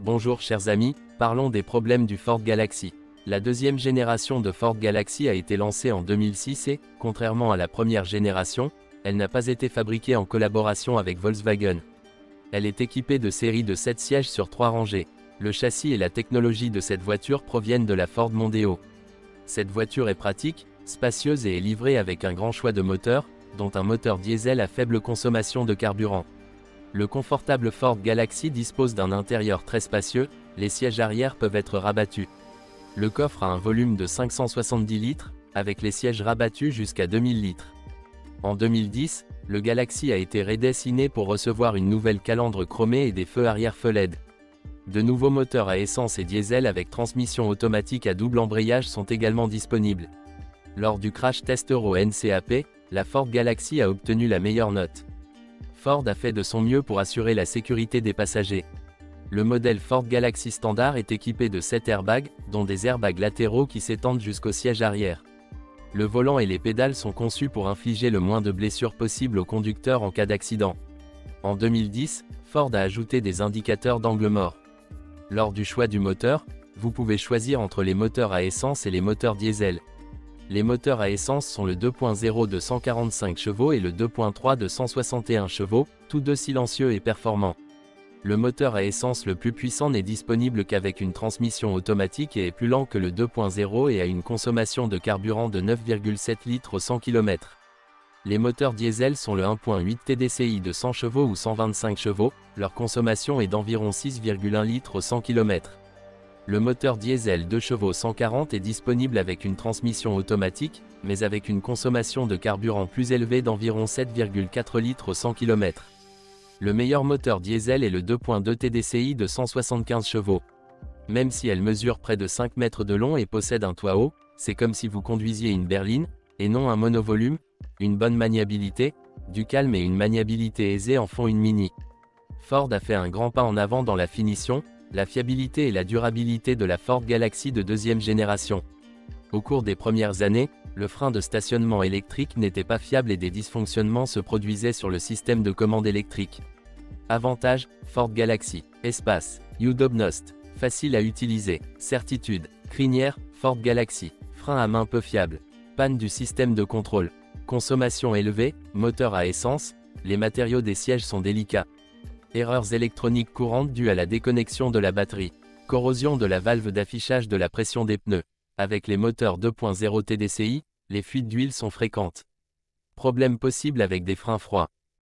Bonjour chers amis, parlons des problèmes du Ford Galaxy. La deuxième génération de Ford Galaxy a été lancée en 2006 et, contrairement à la première génération, elle n'a pas été fabriquée en collaboration avec Volkswagen. Elle est équipée de séries de 7 sièges sur 3 rangées. Le châssis et la technologie de cette voiture proviennent de la Ford Mondeo. Cette voiture est pratique, spacieuse et est livrée avec un grand choix de moteurs, dont un moteur diesel à faible consommation de carburant. Le confortable Ford Galaxy dispose d'un intérieur très spacieux, les sièges arrière peuvent être rabattus. Le coffre a un volume de 570 litres, avec les sièges rabattus jusqu'à 2000 litres. En 2010, le Galaxy a été redessiné pour recevoir une nouvelle calandre chromée et des feux arrière feux LED. De nouveaux moteurs à essence et diesel avec transmission automatique à double embrayage sont également disponibles. Lors du crash test Euro NCAP, la Ford Galaxy a obtenu la meilleure note. Ford a fait de son mieux pour assurer la sécurité des passagers. Le modèle Ford Galaxy Standard est équipé de 7 airbags, dont des airbags latéraux qui s'étendent jusqu'au siège arrière. Le volant et les pédales sont conçus pour infliger le moins de blessures possible au conducteur en cas d'accident. En 2010, Ford a ajouté des indicateurs d'angle mort. Lors du choix du moteur, vous pouvez choisir entre les moteurs à essence et les moteurs diesel. Les moteurs à essence sont le 2.0 de 145 chevaux et le 2.3 de 161 chevaux, tous deux silencieux et performants. Le moteur à essence le plus puissant n'est disponible qu'avec une transmission automatique et est plus lent que le 2.0 et a une consommation de carburant de 9,7 litres au 100 km. Les moteurs diesel sont le 1.8 TDCi de 100 chevaux ou 125 chevaux, leur consommation est d'environ 6,1 litres au 100 km. Le moteur diesel 2 chevaux 140 est disponible avec une transmission automatique, mais avec une consommation de carburant plus élevée d'environ 7,4 litres au 100 km. Le meilleur moteur diesel est le 2.2 TDCi de 175 chevaux. Même si elle mesure près de 5 mètres de long et possède un toit haut, c'est comme si vous conduisiez une berline, et non un monovolume. Une bonne maniabilité, du calme et une maniabilité aisée en font une Mini. Ford a fait un grand pas en avant dans la finition, la fiabilité et la durabilité de la Ford Galaxy de deuxième génération. Au cours des premières années, le frein de stationnement électrique n'était pas fiable et des dysfonctionnements se produisaient sur le système de commande électrique. Avantages, Ford Galaxy, espace, udobnost, facile à utiliser, certitude, crinière, Ford Galaxy, frein à main peu fiable, panne du système de contrôle, consommation élevée, moteur à essence, les matériaux des sièges sont délicats. Erreurs électroniques courantes dues à la déconnexion de la batterie. Corrosion de la valve d'affichage de la pression des pneus. Avec les moteurs 2.0 TDCi, les fuites d'huile sont fréquentes. Problèmes possibles avec des freins froids.